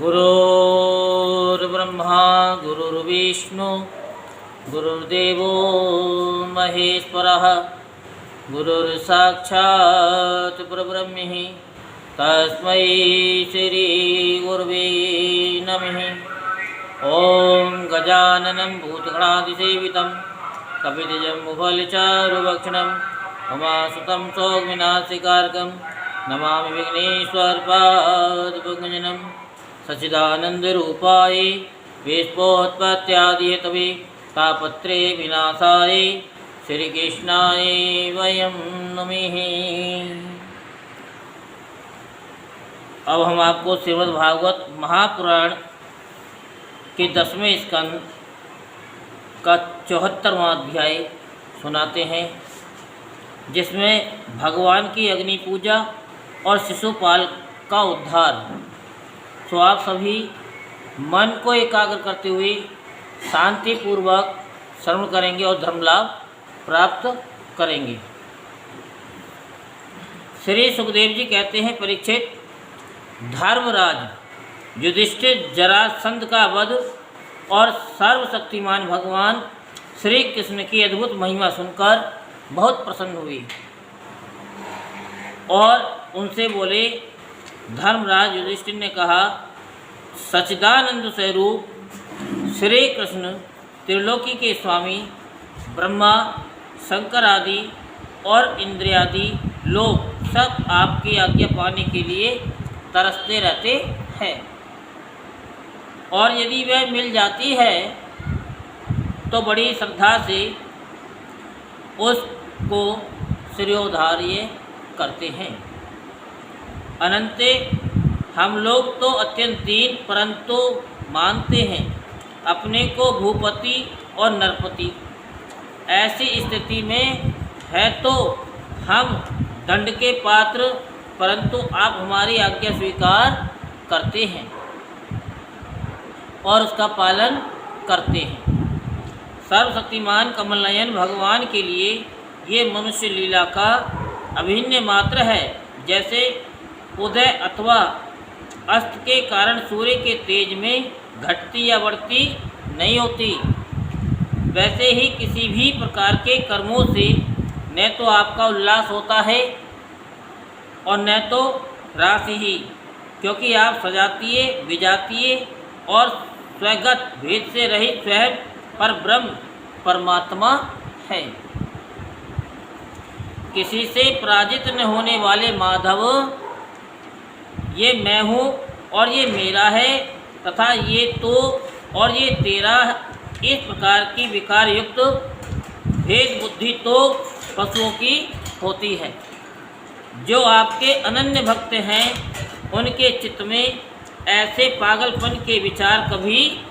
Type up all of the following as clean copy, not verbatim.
गुरुर्ब्रह्मा गुरुर्विष्णु गुरुर्देवो महेश्वरः गुरुर्साक्षात् परब्रह्म तस्मै श्री गुरुवे नमः। ओं गजाननं भूतगणाधिसेवितं कपितजम्बुफलचारुभक्षणं उमासुतं सौम्यनासिकार्कं नमामि विघ्नेश्वरपादपङ्कजं। सच्चिदानन्दरूपाय विश्वोत्पत्त्यादिहेतवे तापत्रे विनाशाय श्रीकृष्णाय वयं नमः। अब हम आपको श्रीमद् भागवत महापुराण के 10वें स्कंद का 74वां अध्याय सुनाते हैं, जिसमें भगवान की अग्नि पूजा और शिशुपाल का उद्धार। तो आप सभी मन को एकाग्र करते हुए शांतिपूर्वक श्रवण करेंगे और धर्म लाभ प्राप्त करेंगे। श्री सुखदेव जी कहते हैं, परीक्षित, धर्मराज युधिष्ठिर जरासंध का वध और सर्वशक्तिमान भगवान श्री कृष्ण की अद्भुत महिमा सुनकर बहुत प्रसन्न हुए और उनसे बोले। धर्मराज युधिष्ठिर ने कहा, सच्चिदानंद स्वरूप श्री कृष्ण त्रिलोकी के स्वामी ब्रह्मा, शंकर आदि और इंद्रियादि लोग सब आपकी आज्ञा पाने के लिए तरसते रहते हैं, और यदि वह मिल जाती है तो बड़ी श्रद्धा से उसको श्रेयोधार्य करते हैं। अनंते हम लोग तो अत्यंत दीन परंतु मानते हैं अपने को भूपति और नरपति। ऐसी स्थिति में है तो हम दंड के पात्र, परंतु आप हमारी आज्ञा स्वीकार करते हैं और उसका पालन करते हैं। सर्वशक्तिमान कमलनयन भगवान के लिए ये मनुष्य लीला का अभिन्न मात्र है। जैसे उदय अथवा अस्त के कारण सूर्य के तेज में घटती या बढ़ती नहीं होती, वैसे ही किसी भी प्रकार के कर्मों से न तो आपका उल्लास होता है और न तो राशि ही, क्योंकि आप सजातीय विजातीय और स्वगत भेद से रहित स्वयं पर ब्रह्म परमात्मा है। किसी से पराजित न होने वाले माधव, ये मैं हूँ और ये मेरा है तथा ये तो और ये तेरा, इस प्रकार की विकार युक्त भेद बुद्धि तो पशुओं की होती है। जो आपके अनन्य भक्त हैं उनके चित्त में ऐसे पागलपन के विचार कभी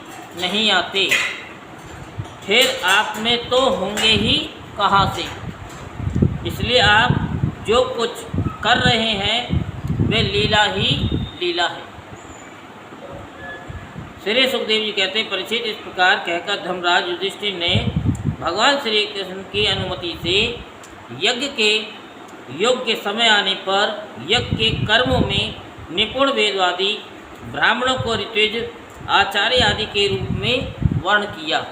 नहीं आते, फिर आप में तो होंगे ही कहाँ से। इसलिए आप जो कुछ कर रहे हैं वे लीला ही लीला है। श्री सुखदेव जी कहते हैं, परीक्षित, इस प्रकार कहकर धर्मराज युधिष्ठिर ने भगवान श्री कृष्ण की अनुमति से यज्ञ के योग्य समय आने पर यज्ञ के कर्मों में निपुण वेदवादी ब्राह्मणों को ऋत्विज आचार्य आदि के रूप में वर्ण किया।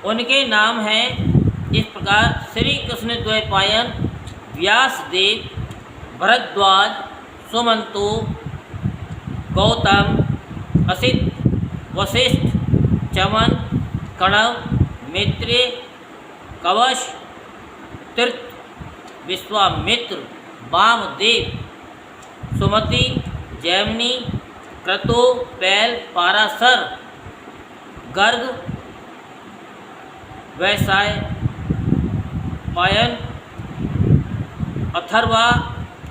उनके नाम हैं इस प्रकार, श्री कृष्ण द्वैपायन, व्यासदेव, भरद्वाज, सुमंतो, गौतम, असित, वशिष्ठ, चमन, कणव, मैत्रेय, कवश, तीर्थ, विश्वामित्र, वामदेव, सुमति, जैमिनी, क्रतु, पैल, पाराशर, गर्ग, वैशंपायन, अथर्वा,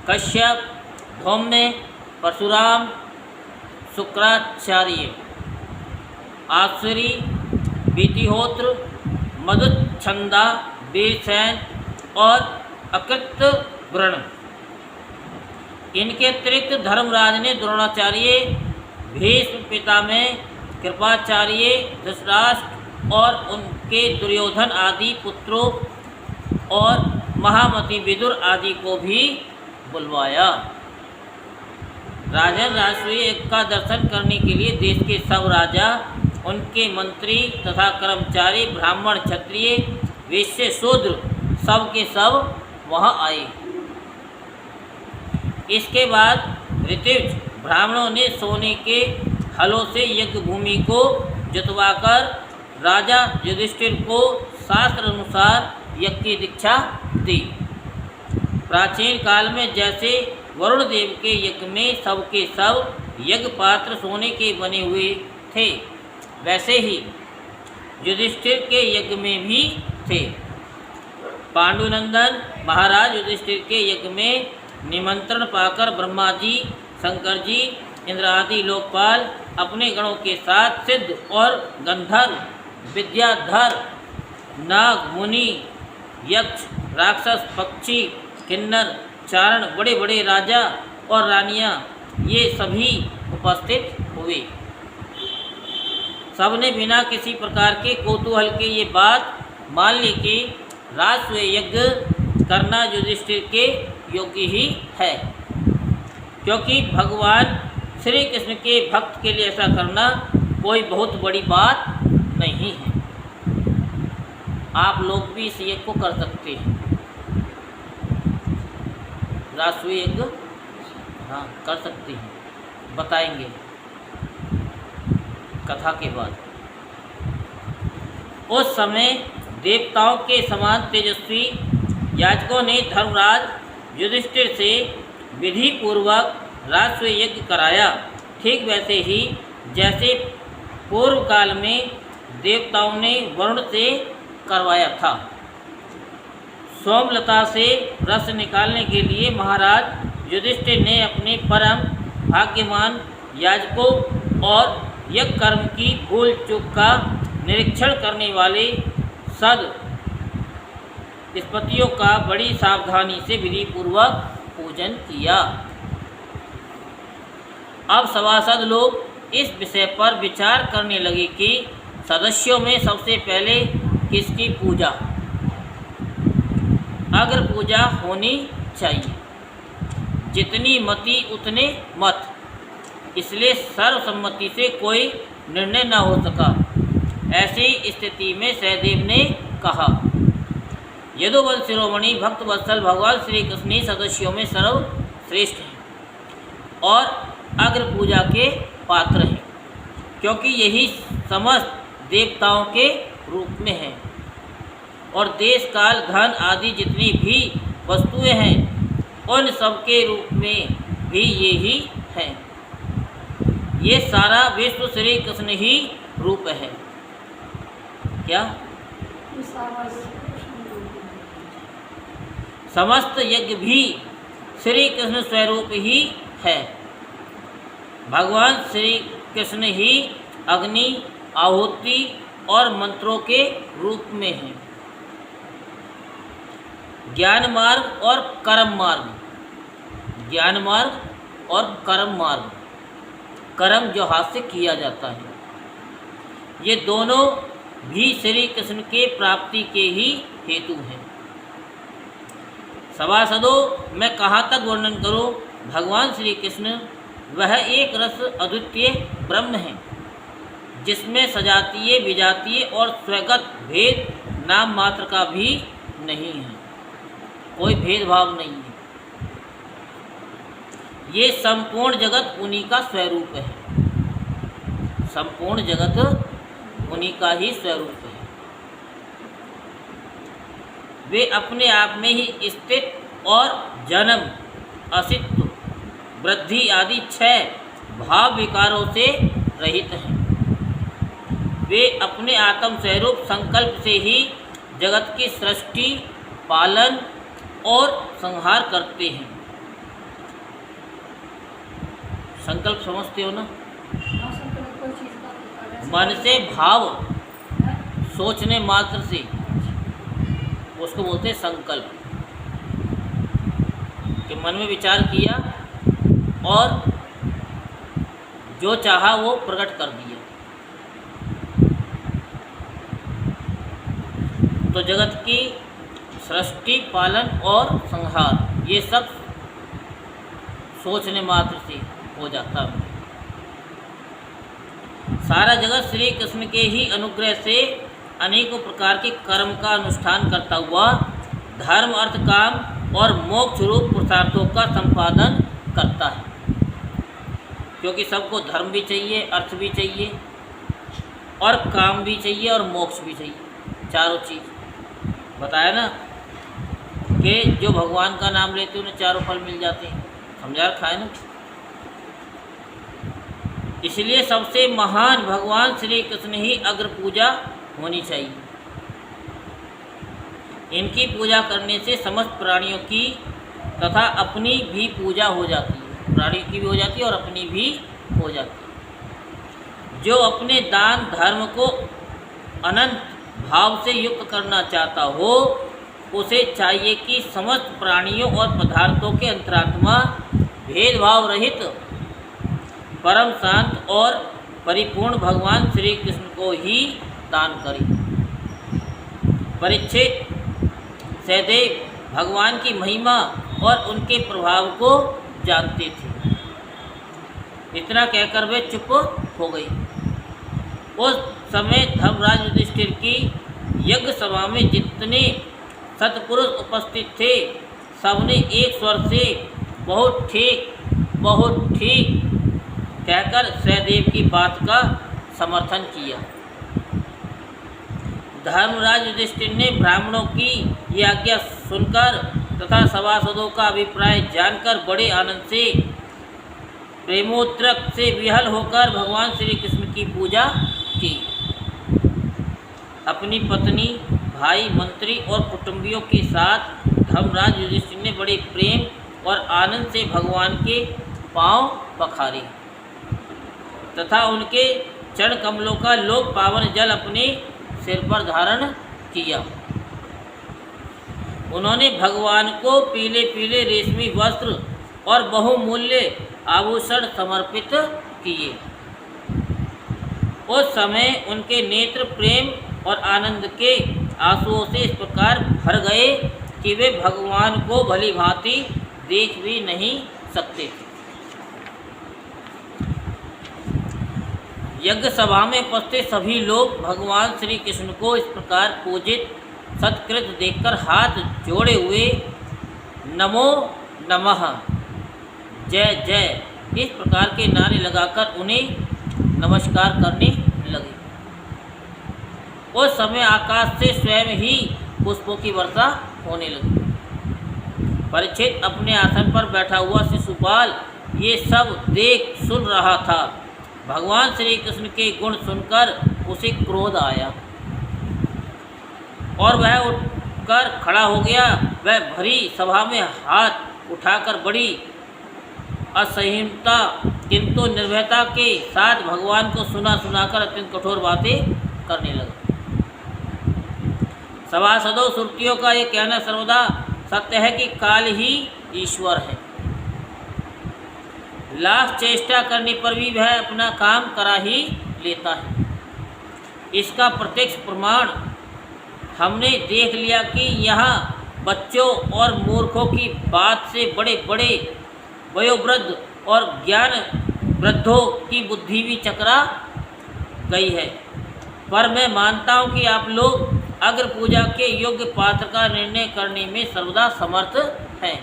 कश्यप, धौम्य, परशुराम, शुक्राचार्य, आश्वरी, वितिहोत्र, मधुच्छंदा, वीरसेन और अकृतव्रण। इनके अतिरिक्त धर्मराज ने द्रोणाचार्य, भीष्म पितामह, कृपाचार्य, धृतराष्ट्र और उनके दुर्योधन आदि पुत्रों और महामति विदुर आदि को भी बुलवाया। राजन राष्ट्रीय यज्ञ का दर्शन करने के लिए देश के सब राजा, उनके मंत्री तथा कर्मचारी, ब्राह्मण, क्षत्रिय, वैश्य, शूद्र सब के सब वहाँ आए। इसके बाद ऋत्विज ब्राह्मणों ने सोने के हलों से यज्ञ भूमि को जुतवाकर राजा युधिष्ठिर को शास्त्र अनुसार यज्ञ की दीक्षा दी। प्राचीन काल में जैसे वरुण देव के यज्ञ में सबके सब यज्ञ पात्र सोने के बने हुए थे, वैसे ही युधिष्ठिर के यज्ञ में भी थे। पांडुनंदन महाराज युधिष्ठिर के यज्ञ में निमंत्रण पाकर ब्रह्मा जी, शंकर जी, इंद्र आदि लोकपाल अपने गणों के साथ सिद्ध और गंधर्व, विद्याधर, नाग, मुनि, यक्ष, राक्षस, पक्षी, किन्नर, चारण, बड़े बड़े राजा और रानियां ये सभी उपस्थित हुए। सबने बिना किसी प्रकार के कौतूहल के ये बात मान ली कि राजसूय यज्ञ करना युधिष्ठिर के योग्य ही है, क्योंकि भगवान श्री कृष्ण के भक्त के लिए ऐसा करना कोई बहुत बड़ी बात नहीं है। आप लोग भी इस यज्ञ को कर सकते हैं, राजसूय यज्ञ हाँ कर सकते हैं, बताएंगे कथा के बाद। उस समय देवताओं के समान तेजस्वी याजकों ने धर्मराज युधिष्ठिर से विधि पूर्वक राजसूय यज्ञ कराया, ठीक वैसे ही जैसे पूर्व काल में देवताओं ने वरुण से करवाया था। सोमलता से रस निकालने के लिए महाराज युधिष्ठिर ने अपने परम भाग्यमान याजकों और यज्ञ कर्म की भूल चूक का निरीक्षण करने वाले सद स्पतियों का बड़ी सावधानी से विधि पूर्वक पूजन किया। अब सभासद लोग इस विषय पर विचार करने लगे कि सदस्यों में सबसे पहले किसकी पूजा, अग्र पूजा होनी चाहिए। जितनी मति उतने मत, इसलिए सर्वसम्मति से कोई निर्णय न हो सका। ऐसी स्थिति में सहदेव ने कहा, यदुवंश शिरोमणि भक्त वत्सल भगवान श्री कृष्ण ही सदस्यों में सर्वश्रेष्ठ हैं और अग्र पूजा के पात्र हैं, क्योंकि यही समस्त देवताओं के रूप में है और देश काल धन आदि जितनी भी वस्तुएं हैं उन सब के रूप में भी ये ही है। ये सारा विश्व श्री कृष्ण ही रूप है। क्या समस्त यज्ञ भी श्री कृष्ण स्वरूप ही है। भगवान श्री कृष्ण ही अग्नि, आहुति और मंत्रों के रूप में है। ज्ञान मार्ग और कर्म मार्ग, ज्ञान मार्ग और कर्म मार्ग, कर्म जो हाथ से किया जाता है, ये दोनों भी श्री कृष्ण के प्राप्ति के ही हेतु हैं। सभासदों, मैं कहाँ तक वर्णन करूँ। भगवान श्री कृष्ण वह एक रस अद्वितीय ब्रह्म है, जिसमें सजातीय, विजातीय और स्वगत भेद नाम मात्र का भी नहीं है, कोई भेदभाव नहीं है। ये संपूर्ण जगत उन्हीं का स्वरूप है, संपूर्ण जगत उन्हीं का ही स्वरूप है। वे अपने आप में ही स्थित और जन्म, अस्तित्व, वृद्धि आदि 6 भाव विकारों से रहित हैं। वे अपने आत्म स्वरूप संकल्प से ही जगत की सृष्टि, पालन और संहार करते हैं। संकल्प समझते हो ना? मन से भाव, सोचने मात्र से, उसको बोलते हैं संकल्प। कि मन में विचार किया और जो चाहा वो प्रकट कर दिया। तो जगत की सृष्टि, पालन और संहार ये सब सोचने मात्र से, हो जाता। सारा जगत श्री कृष्ण के ही अनुग्रह से अनेकों प्रकार के कर्म का अनुष्ठान करता हुआ धर्म अर्थ काम और मोक्ष रूप पुरुषार्थों का संपादन करता है, क्योंकि सबको धर्म भी चाहिए, अर्थ भी चाहिए और काम भी चाहिए और मोक्ष भी चाहिए, चारों चीज़ बताया ना कि जो भगवान का नाम लेते उन्हें चारों फल मिल जाते हैं। समझा रखा है ना। इसलिए सबसे महान भगवान श्री कृष्ण ही अग्र पूजा होनी चाहिए। इनकी पूजा करने से समस्त प्राणियों की तथा अपनी भी पूजा हो जाती है, प्राणियों की भी हो जाती है और अपनी भी हो जाती है। जो अपने दान धर्म को अनंत भाव से युक्त करना चाहता हो उसे चाहिए कि समस्त प्राणियों और पदार्थों के अंतरात्मा भेदभाव रहित परम शांत और परिपूर्ण भगवान श्री कृष्ण को ही दान करे। परीक्षित सहदेव भगवान की महिमा और उनके प्रभाव को जानते थे। इतना कहकर वे चुप हो गई। उस समय धर्मराज युधिष्ठिर की यज्ञ सभा में जितने सत्पुरुष उपस्थित थे सबने एक स्वर से बहुत ठीक कहकर सहदेव की बात का समर्थन किया। धर्मराज युधिष्ठिर ने ब्राह्मणों की ये आज्ञा सुनकर तथा सभासदों का अभिप्राय जानकर बड़े आनंद से प्रेमोद्रेक से विहल होकर भगवान श्री कृष्ण की पूजा की। अपनी पत्नी, भाई, मंत्री और कुटुंबियों के साथ धर्मराज युधिष्ठिर ने बड़े प्रेम और आनंद से भगवान के पांव पखारे तथा उनके चरण कमलों का लोक पावन जल अपने सिर पर धारण किया। उन्होंने भगवान को पीले पीले रेशमी वस्त्र और बहुमूल्य आभूषण समर्पित किए। उस समय उनके नेत्र प्रेम और आनंद के आंसुओं से इस प्रकार भर गए कि वे भगवान को भली भांति देख भी नहीं सकते थे। यज्ञ सभा में उपस्थित सभी लोग भगवान श्री कृष्ण को इस प्रकार पूजित सत्कृत देखकर हाथ जोड़े हुए नमो नमः, जय जय इस प्रकार के नारे लगाकर उन्हें नमस्कार करने लगे। उस समय आकाश से स्वयं ही पुष्पों की वर्षा होने लगी। परीक्षित अपने आसन पर बैठा हुआ शिशुपाल ये सब देख सुन रहा था। भगवान श्री कृष्ण के गुण सुनकर उसे क्रोध आया और वह उठकर खड़ा हो गया। वह भरी सभा में हाथ उठाकर बड़ी असहिष्णुता किंतु निर्भयता के साथ भगवान को सुनाकर अत्यंत कठोर बातें करने लगा। सभासदों, श्रुतियों का ये कहना सर्वदा सत्य है कि काल ही ईश्वर है। लाख चेष्टा करने पर भी वह अपना काम करा ही लेता है। इसका प्रत्यक्ष प्रमाण हमने देख लिया कि यहाँ बच्चों और मूर्खों की बात से बड़े बड़े वयोवृद्ध और ज्ञान वृद्धों की बुद्धि भी चकरा गई है। पर मैं मानता हूँ कि आप लोग अग्र पूजा के योग्य पात्र का निर्णय करने में सर्वदा समर्थ हैं।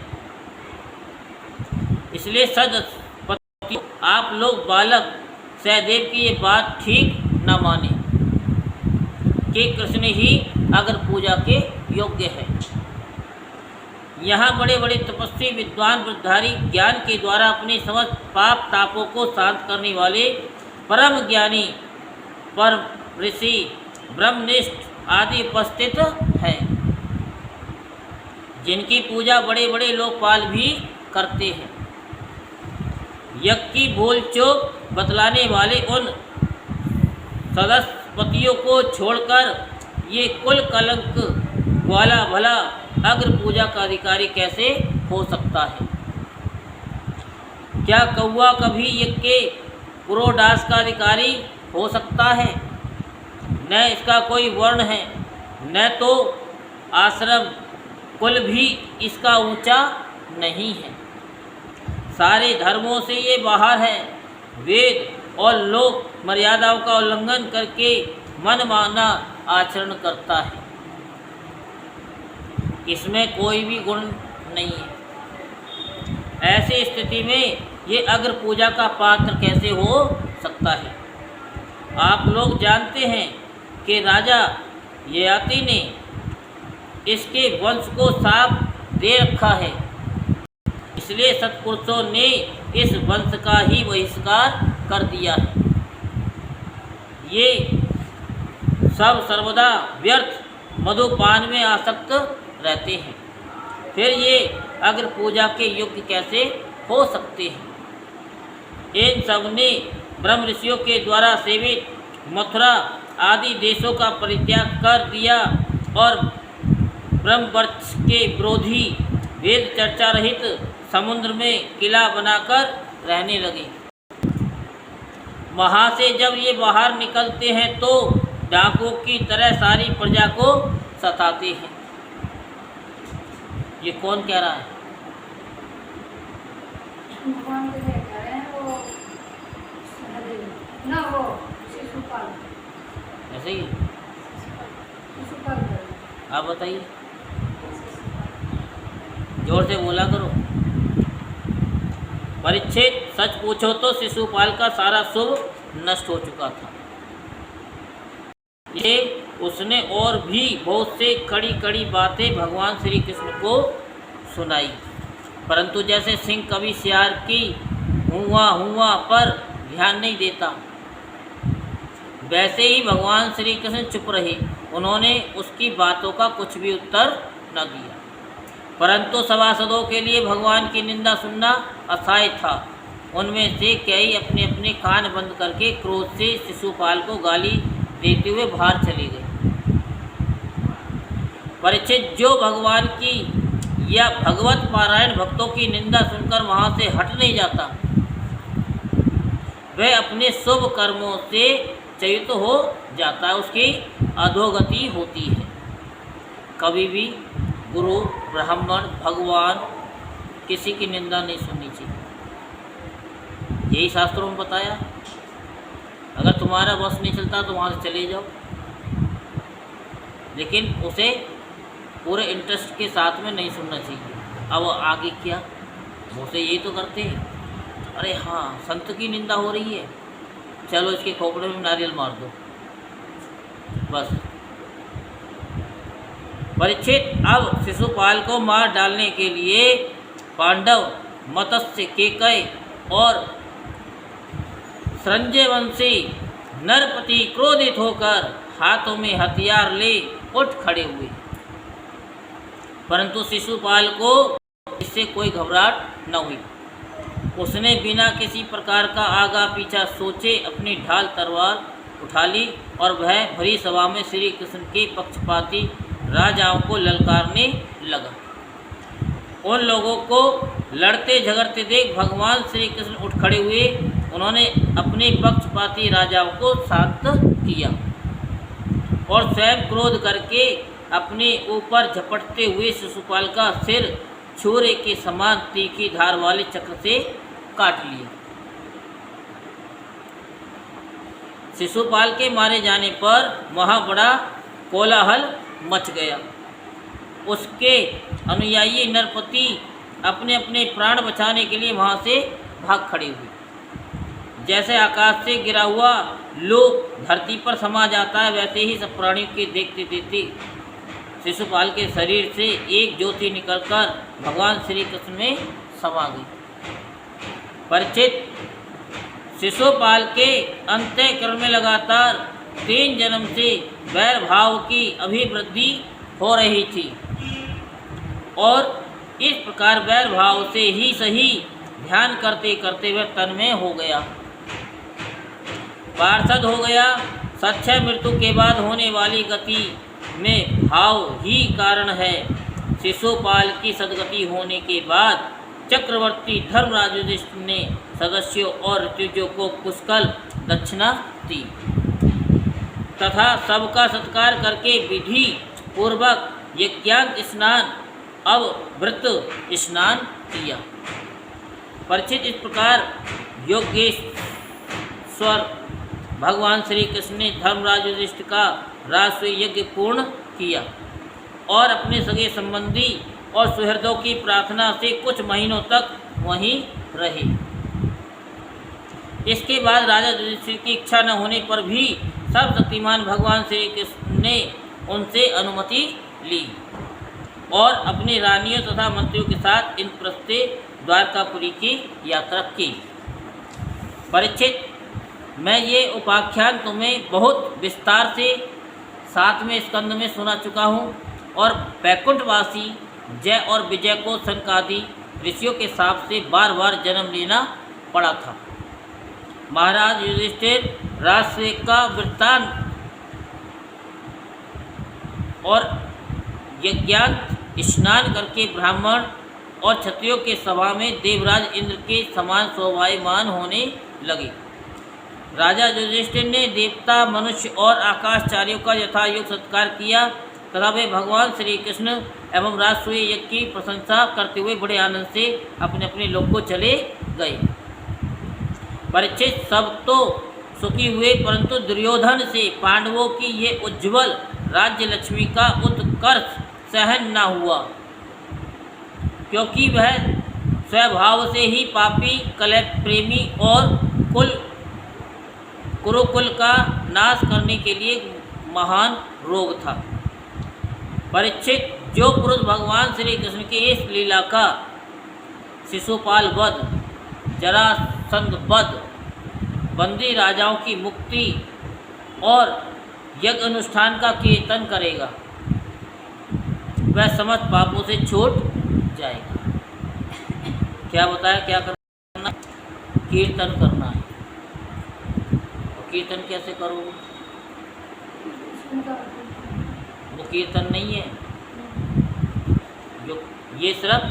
इसलिए सदपति आप लोग बालक सहदेव की ये बात ठीक न माने कि कृष्ण ही अग्र पूजा के योग्य है। यहाँ बड़े बड़े तपस्वी विद्वान वृद्धारी ज्ञान के द्वारा अपने समस्त पाप तापों को शांत करने वाले परम ज्ञानी परम ऋषि ब्रह्मनिष्ठ आदि उपस्थित हैं, जिनकी पूजा बड़े बड़े लोकपाल भी करते हैं। यज्ञ की भूल चूक बतलाने वाले उन सदस्यपतियों को छोड़कर ये कुल कलंक वाला भला अग्र पूजा का अधिकारी कैसे हो सकता है? क्या कौवा कभी यज्ञ के पुरोडास का अधिकारी हो सकता है? न इसका कोई वर्ण है, न तो आश्रम कुल भी इसका ऊंचा नहीं है। सारे धर्मों से ये बाहर है। वेद और लोक मर्यादाओं का उल्लंघन करके मनमाना आचरण करता है। इसमें कोई भी गुण नहीं है। ऐसी स्थिति में ये अग्र पूजा का पात्र कैसे हो सकता है? आप लोग जानते हैं कि राजा ययाति ने इसके वंश को शाप दे रखा है, इसलिए सत्पुरुषों ने इस वंश का ही बहिष्कार कर दिया है। ये सब सर्वदा व्यर्थ मधुपान में आसक्त रहते हैं, फिर ये अग्र पूजा के योग्य कैसे हो सकते हैं? इन सब ने ब्रह्म ऋषियों के द्वारा सेवित मथुरा आदि देशों का परित्याग कर दिया और ब्रह्मवर्ष के विरोधी वेद चर्चा रहित समुद्र में किला बनाकर रहने लगे। वहाँ से जब ये बाहर निकलते हैं तो डाकुओं की तरह सारी प्रजा को सताते हैं। ये कौन कह रहा है? ऐसे ही आप बताइए, जोर से बोला करो। परिच्छेद सच पूछो तो शिशुपाल का सारा शुभ नष्ट हो चुका था। ये उसने और भी बहुत से कड़ी कड़ी बातें भगवान श्री कृष्ण को सुनाई, परंतु जैसे सिंह कभी सियार की हुआ पर ध्यान नहीं देता, वैसे ही भगवान श्री कृष्ण चुप रहे। उन्होंने उसकी बातों का कुछ भी उत्तर न दिया, परंतु सभासदों के लिए भगवान की निंदा सुनना असह्य था। उनमें से कई अपने अपने कान बंद करके क्रोध से शिशुपाल को गाली देते हुए बाहर चले गए। परीक्षित जो भगवान की या भगवत पारायण भक्तों की निंदा सुनकर वहाँ से हट नहीं जाता, वह अपने शुभ कर्मों से च्युत हो जाता है, उसकी अधोगति होती है। कभी भी गुरु, ब्राह्मण, भगवान किसी की निंदा नहीं सुननी चाहिए, यही शास्त्रों में बताया। अगर तुम्हारा बस नहीं चलता तो वहाँ से चले जाओ, लेकिन उसे पूरे इंटरेस्ट के साथ में नहीं सुनना चाहिए। अब आगे क्या, वो से यही तो करते हैं। अरे हाँ, संत की निंदा हो रही है, चलो इसके खोपड़े में नारियल मार दो, बस। परीक्षित अब शिशुपाल को मार डालने के लिए पांडव, मत्स्य, केकय और संजय वंशी नरपति क्रोधित होकर हाथों में हथियार ले उठ खड़े हुए, परंतु शिशुपाल को इससे कोई घबराहट न हुई। उसने बिना किसी प्रकार का आगा पीछा सोचे अपनी ढाल तलवार उठा ली और वह भरी सभा में श्री कृष्ण के पक्षपाती राजाओं को ललकारने लगा। उन लोगों को लड़ते झगड़ते देख भगवान श्री कृष्ण उठ खड़े हुए। उन्होंने अपने पक्षपाती राजाओं को शांत किया और स्वयं क्रोध करके अपने ऊपर झपटते हुए शिशुपाल का सिर छुरे के समान तीखी धार वाले चक्र से काट लिया। शिशुपाल के मारे जाने पर वहाँ बड़ा कोलाहल मच गया। उसके अनुयायी नरपति अपने अपने प्राण बचाने के लिए वहाँ से भाग खड़े हुए। जैसे आकाश से गिरा हुआ लोक धरती पर समा जाता है, वैसे ही सब प्राणियों के देखते देखते शिशुपाल के शरीर से एक ज्योति निकलकर भगवान श्री कृष्ण में समा गई। परिचित शिशुपाल के अंतःकरण में लगातार 3 जन्म से वैर भाव की अभिवृद्धि हो रही थी और इस प्रकार वैर भाव से ही सही ध्यान करते करते वह तन्मय हो गया, पार्षद हो गया। सच्चा मृत्यु के बाद होने वाली गति में भाव ही कारण है। शिशुपाल की सदगति होने के बाद चक्रवर्ती धर्मराज युधिष्ठिर ने सदस्यों और ऋतुजों को पुष्कल दक्षिणा दी तथा सबका सत्कार करके विधि पूर्वक यज्ञांत स्नान, अवृत स्नान किया। परीक्षित, इस प्रकार योगेश्वर भगवान श्री कृष्ण ने धर्मराज युधिष्ठिर का राजसूय यज्ञ पूर्ण किया और अपने सगे संबंधी और सुहृदों की प्रार्थना से कुछ महीनों तक वहीं रहे। इसके बाद राजा युधिष्ठिर की इच्छा न होने पर भी सर्वशक्तिमान भगवान श्री कृष्ण ने उनसे अनुमति ली और अपनी रानियों तथा मंत्रियों के साथ इंद्रप्रस्थ से द्वारकापुरी की यात्रा की। परीक्षित, मैं ये उपाख्यान तुम्हें बहुत विस्तार से 7वें स्कंद में सुना चुका हूँ और वैकुंठवासी जय और विजय को सनकादि ऋषियों के हिसाब से बार बार जन्म लेना पड़ा था। महाराज युधिष्ठिर राजसूय का वृत्तांत और यज्ञांत स्नान करके ब्राह्मण और क्षत्रियों के सभा में देवराज इंद्र के समान शोभायमान होने लगे। राजा युधिष्ठिर ने देवता, मनुष्य और आकाशचारियों का यथायोग्य सत्कार किया तथा वे भगवान श्री कृष्ण एवं राजसूय यज्ञ की प्रशंसा करते हुए बड़े आनंद से अपने अपने लोक को चले गए। परीक्षित, सब तो सुखी हुए, परंतु दुर्योधन से पांडवों की ये उज्ज्वल राज्य लक्ष्मी का उत्कर्ष सहन न हुआ, क्योंकि वह स्वभाव से ही पापी, कलह प्रेमी और कुरुकुल का नाश करने के लिए महान रोग था। परीक्षित, जो पुरुष भगवान श्री कृष्ण की इस लीला का शिशुपाल वध, जरासंध वध, बंदी राजाओं की मुक्ति और यज्ञ अनुष्ठान का कीर्तन करेगा, वह समस्त पापों से छूट जाएगा। क्या बताया, क्या करना? कीर्तन करना है। और कीर्तन कैसे करोगे? वो कीर्तन नहीं है, जो ये सिर्फ